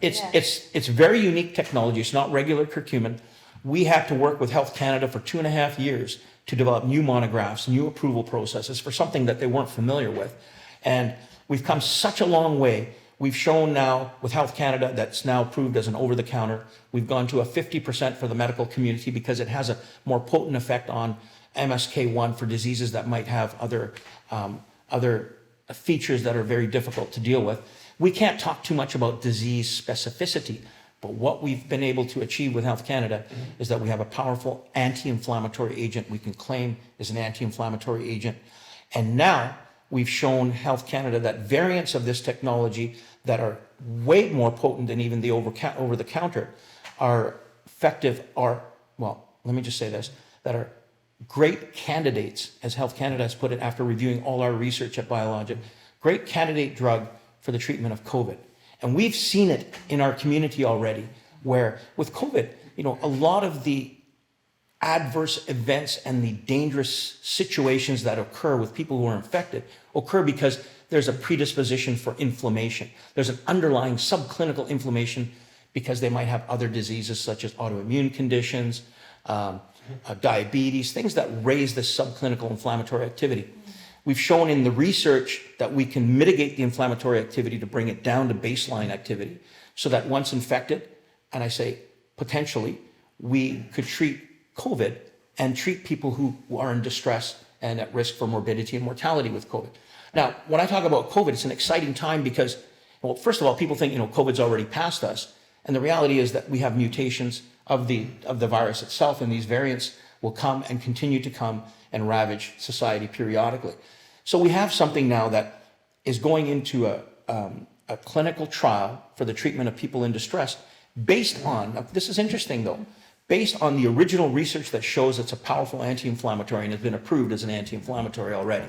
It's very unique technology. It's not regular curcumin. We had to work with Health Canada for 2.5 years to develop new monographs, new approval processes for something that they weren't familiar with. And we've come such a long way. We've shown now with Health Canada that's now approved as an over-the-counter. We've gone to a 50% for the medical community because it has a more potent effect on MSK1 for diseases that might have other features that are very difficult to deal with. We can't talk too much about disease specificity, but what we've been able to achieve with Health Canada is that we have a powerful anti-inflammatory agent we can claim is an anti-inflammatory agent. And now we've shown Health Canada that variants of this technology that are way more potent than even the over-the-counter are effective, well, let me just say this, that are great candidates, as Health Canada has put it after reviewing all our research at Biologic, great candidate drug for the treatment of COVID. And we've seen it in our community already, where with COVID, a lot of the adverse events and the dangerous situations that occur with people who are infected occur because there's a predisposition for inflammation. There's an underlying subclinical inflammation because they might have other diseases such as autoimmune conditions, diabetes, things that raise the subclinical inflammatory activity. We've shown in the research that we can mitigate the inflammatory activity to bring it down to baseline activity so that once infected, and I say potentially, we could treat COVID and treat people who are in distress and at risk for morbidity and mortality with COVID. Now, when I talk about COVID, it's an exciting time because, well, first of all, people think, COVID's already past us. And the reality is that we have mutations of the virus itself, and these variants will come and continue to come and ravage society periodically. So we have something now that is going into a clinical trial for the treatment of people in distress based on, this is interesting though, based on the original research that shows it's a powerful anti-inflammatory and has been approved as an anti-inflammatory already.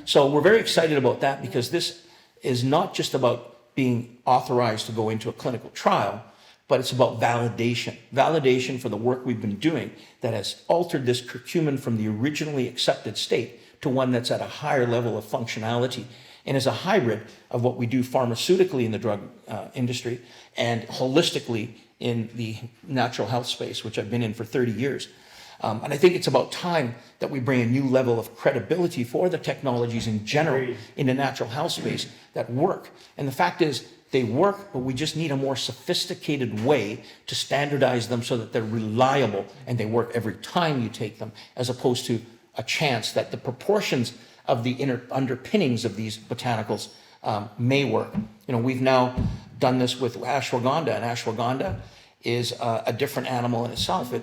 So we're very excited about that because this is not just about being authorized to go into a clinical trial, but it's about validation for the work we've been doing that has altered this curcumin from the originally accepted state to one that's at a higher level of functionality and is a hybrid of what we do pharmaceutically in the drug industry and holistically in the natural health space, which I've been in for 30 years. And I think it's about time that we bring a new level of credibility for the technologies in general in the natural health space that work. And the fact is, they work, but we just need a more sophisticated way to standardize them so that they're reliable and they work every time you take them, as opposed to a chance that the proportions of the inner underpinnings of these botanicals may work. We've now done this with ashwagandha, and ashwagandha is a different animal in itself,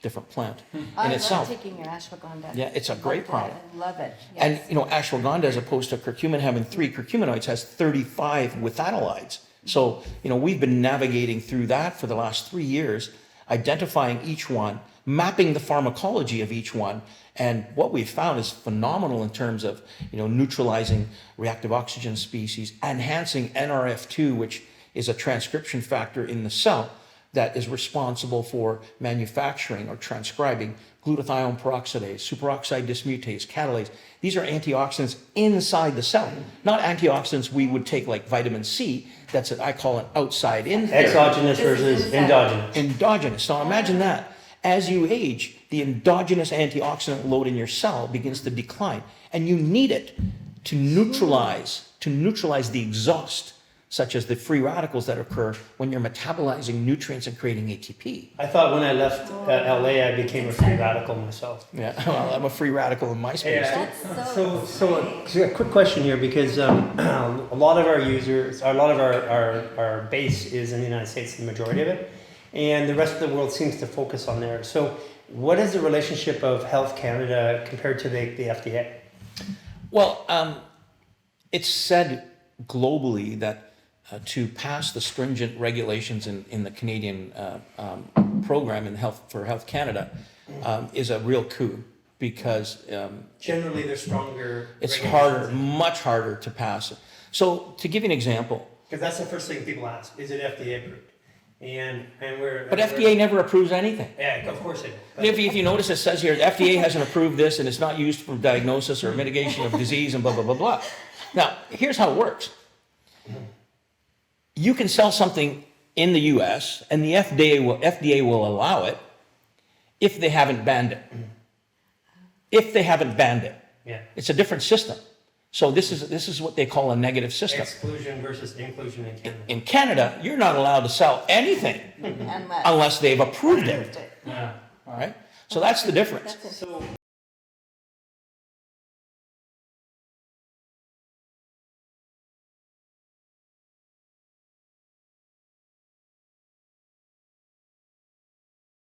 different plant in itself. I love taking your ashwagandha. Yeah, it's a great product. I love it. Yes. And ashwagandha, as opposed to curcumin having 3 curcuminoids, has 35 withanolides. So we've been navigating through that for the last 3 years, identifying each one, mapping the pharmacology of each one, and what we've found is phenomenal in terms of neutralizing reactive oxygen species, enhancing NRF2, which is a transcription factor in the cell that is responsible for manufacturing or transcribing glutathione peroxidase, superoxide dismutase, catalase. These are antioxidants inside the cell, not antioxidants we would take like vitamin C. That's I call an outside-in. Exogenous versus endogenous. Endogenous. So imagine that. As you age, the endogenous antioxidant load in your cell begins to decline, and you need it to neutralize the exhaust, such as the free radicals that occur when you're metabolizing nutrients and creating ATP. I thought when I left LA, I became a free radical myself. Yeah, well, I'm a free radical in my space too. That's So a quick question here, because a lot of our users, a lot of our base is in the United States, the majority of it, and the rest of the world seems to focus on there. So what is the relationship of Health Canada compared to the FDA? Well, it's said globally that to pass the stringent regulations in the Canadian program for Health Canada is a real coup because Generally, they're stronger. it's harder, much harder to pass. So to give you an example. Because that's the first thing people ask: is it FDA approved? And But FDA never approves anything. Yeah, of course it is. If you notice, it says here, the FDA hasn't approved this and it's not used for diagnosis or mitigation of disease and blah, blah, blah, blah. Now, here's how it works. You can sell something in the US, and the FDA will allow it if they haven't banned it. If they haven't banned it. Yeah. It's a different system. So this is what they call a negative system. Exclusion versus inclusion in Canada. In Canada, you're not allowed to sell anything Unless unless they've approved it. approved it. Yeah. All right? So that's the difference. That's it. So